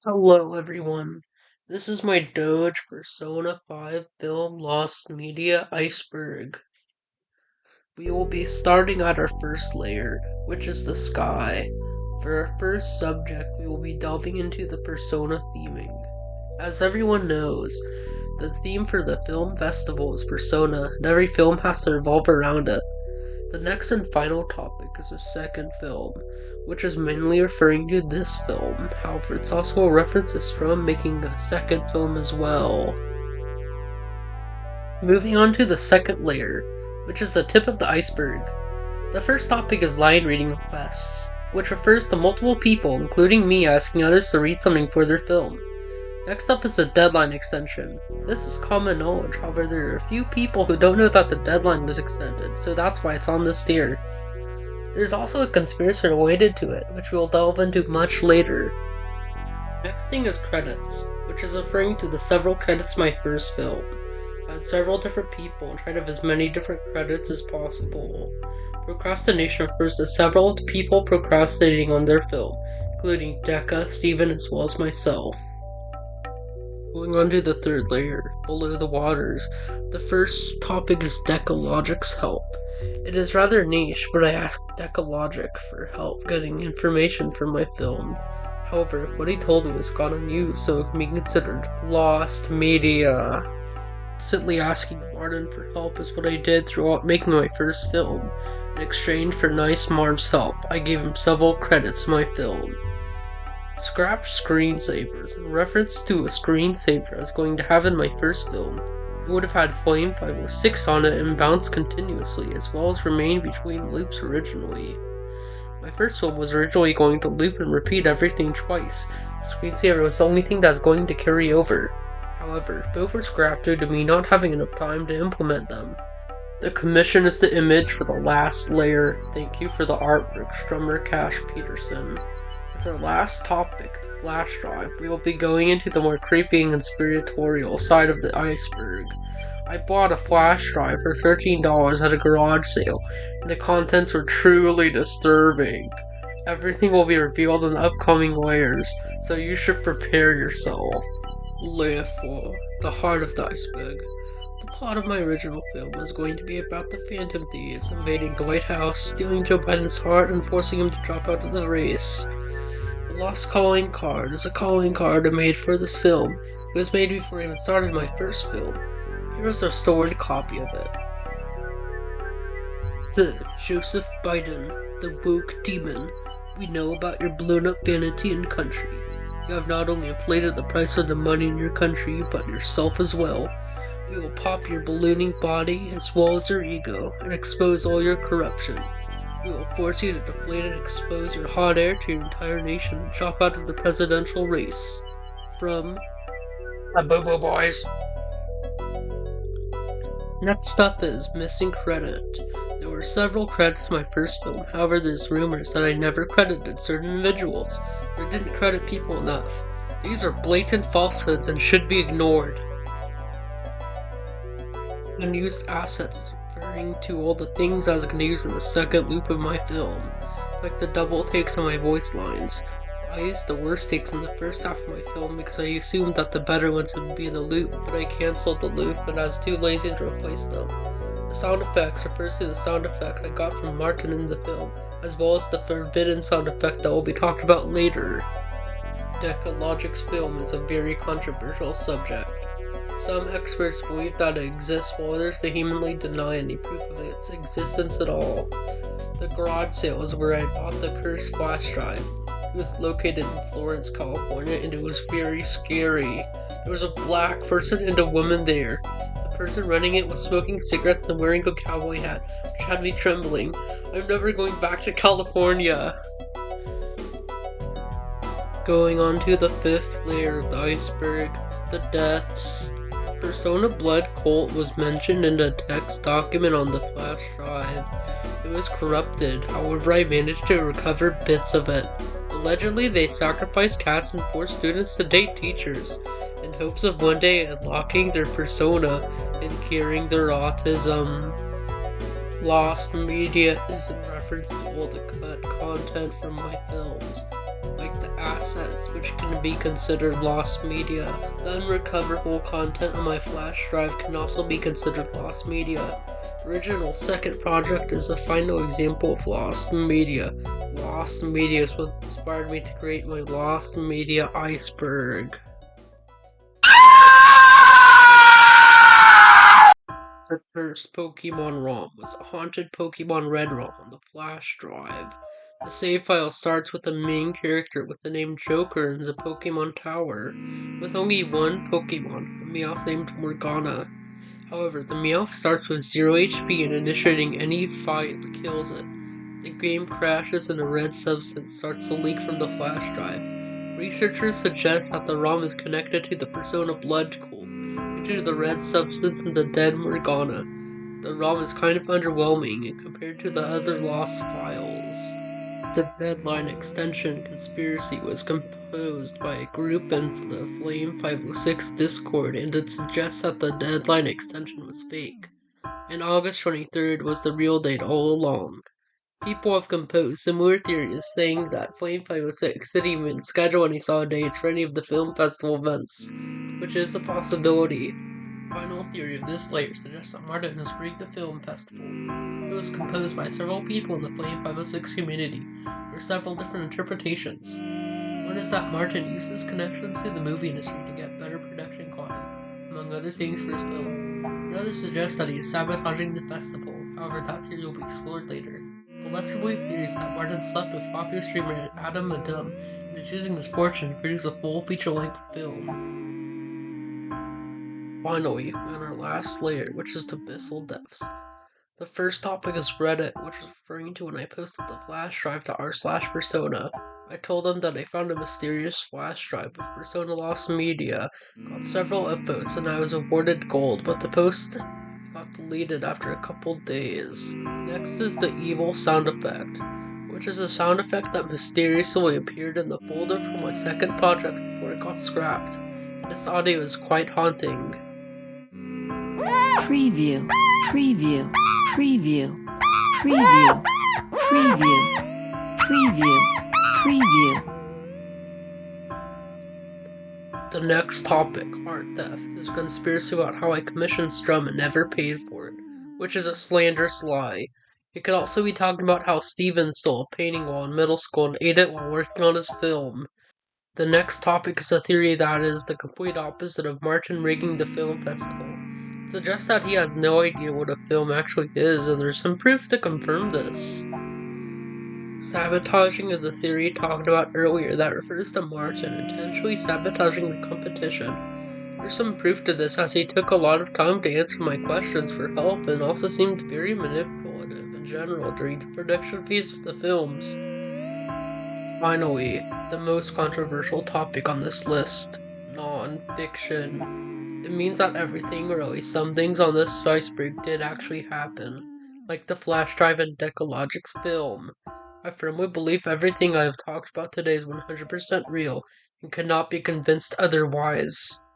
Hello, everyone. This is my Doge Persona 5 film Lost Media Iceberg. We will be starting at our first layer, which is the sky. For our first subject, we will be delving into the Persona theming. As everyone knows, the theme for the film festival is Persona, and every film has to revolve around it. The next and final topic is the second film, which is mainly referring to this film. However, it's also a reference to Strum making a second film as well. Moving on to the second layer, which is the tip of the iceberg. The first topic is line reading requests, which refers to multiple people, including me, asking others to read something for their film. Next up is the deadline extension. This is common knowledge, however there are a few people who don't know that the deadline was extended, so that's why it's on this tier. There's also a conspiracy related to it, which we'll delve into much later. Next thing is credits, which is referring to the several credits of my first film. I had several different people and tried to have as many different credits as possible. Procrastination refers to several people procrastinating on their film, including Decca, Steven, as well as myself. Going on to the third layer, below the waters, the first topic is Decalogic's help. It is rather niche, but I asked Decalogic for help getting information for my film. However, what he told me was gone unused, so it can be considered lost media. Simply asking Martin for help is what I did throughout making my first film. In exchange for nice Marv's help, I gave him several credits in my film. Scrap screensavers. In reference to a screensaver I was going to have in my first film. It would have had Flame 506 on it and bounced continuously, as well as remain between loops originally. My first film was originally going to loop and repeat everything twice. The screensaver was the only thing that was going to carry over. However, both were scrapped due to me not having enough time to implement them. The commission is the image for the last layer. Thank you for the artwork, Strummer Cash Peterson. With our last topic, the flash drive, we will be going into the more creepy and conspiratorial side of the iceberg. I bought a flash drive for $13 at a garage sale, and the contents were truly disturbing. Everything will be revealed in the upcoming layers, so you should prepare yourself. Layer 4, the heart of the iceberg. The plot of my original film was going to be about the Phantom Thieves invading the White House, stealing Joe Biden's heart, and forcing him to drop out of the race. The Lost Calling Card is a calling card I made for this film. It was made before I even started my first film. Here is a restored copy of it. To Joseph Biden, the woke demon, we know about your blown up vanity and country. You have not only inflated the price of the money in your country, but yourself as well. We will pop your ballooning body as well as your ego and expose all your corruption. We will force you to deflate and expose your hot air to your entire nation and drop out of the presidential race. From the Bobo Boys. Next up is missing credit. There were several credits in my first film, however there's rumors that I never credited certain individuals, or didn't credit people enough. These are blatant falsehoods and should be ignored. Unused assets is referring to all the things I was going to use in the second loop of my film, like the double takes on my voice lines. I used the worst takes in the first half of my film because I assumed that the better ones would be in the loop, but I cancelled the loop and I was too lazy to replace them. The sound effects refers to the sound effect I got from Martin in the film, as well as the forbidden sound effect that will be talked about later. Decalogic's film is a very controversial subject. Some experts believe that it exists, while others vehemently deny any proof of its existence at all. The garage sale is where I bought the cursed flash drive. It was located in Florence, California, and it was very scary. There was a black person and a woman there. The person running it was smoking cigarettes and wearing a cowboy hat, which had me trembling. I'm never going back to California. Going on to the fifth layer of the iceberg, the deaths. The Persona Blood cult was mentioned in the text document on the flash drive. It was corrupted, however I managed to recover bits of it. Allegedly, they sacrificed cats and forced students to date teachers, in hopes of one day unlocking their persona and curing their autism. Lost media is in reference to all the cut content from my films. I like the assets, which can be considered lost media. The unrecoverable content on my flash drive can also be considered lost media. The original second project is a final example of lost media. Lost media is what inspired me to create my lost media Iceberg. The first Pokemon ROM was a haunted Pokemon Red ROM on the flash drive. The save file starts with a main character with the name Joker in the Pokemon Tower, with only one Pokemon, a Meowth named Morgana. However, the Meowth starts with 0 HP and initiating any fight that kills it. The game crashes and a red substance starts to leak from the flash drive. Researchers suggest that the ROM is connected to the Persona Blood Cult due to the red substance in the dead Morgana. The ROM is kind of underwhelming compared to the other lost files. The Deadline extension conspiracy was composed by a group in the Flame 506 Discord, and it suggests that the Deadline extension was fake, and August 23rd was the real date all along. People have composed similar theories, saying that Flame 506 didn't even schedule any solid dates for any of the film festival events, which is a possibility. Final theory of this layer suggests that Martin has rigged the film festival. It was composed by several people in the Flame 506 community. There are several different interpretations. One is that Martin used his connections to the movie industry to get better production quality, among other things for his film. Another suggests that he is sabotaging the festival, however that theory will be explored later. The lesser believed theory is that Martin slept with popular streamer Adam Adam and is using his fortune to produce a full feature-length film. Finally, on our last layer, which is the Abyssal Depths. The first topic is Reddit, which is referring to when I posted the flash drive to r/persona. I told them that I found a mysterious flash drive with Persona Lost Media, got several upvotes, and I was awarded gold, but the post got deleted after a couple days. Next is the Evil sound effect, which is a sound effect that mysteriously appeared in the folder for my second project before it got scrapped. This audio is quite haunting. Preview, preview, preview, preview, preview, preview, preview. The next topic, art theft, is a conspiracy about how I commissioned Strum and never paid for it, which is a slanderous lie. It could also be talking about how Steven stole a painting while in middle school and ate it while working on his film. The next topic is a theory that is the complete opposite of Martin rigging the film festival. It suggests that he has no idea what a film actually is, and there's some proof to confirm this. Sabotaging is a theory talked about earlier that refers to Martin intentionally sabotaging the competition. There's some proof to this, as he took a lot of time to answer my questions for help and also seemed very manipulative in general during the production phase of the films. Finally, the most controversial topic on this list, non-fiction. It means that everything, or at least some things on this iceberg, did actually happen, like the flash drive and Decalogic's film. I firmly believe everything I have talked about today is 100% real, and cannot be convinced otherwise.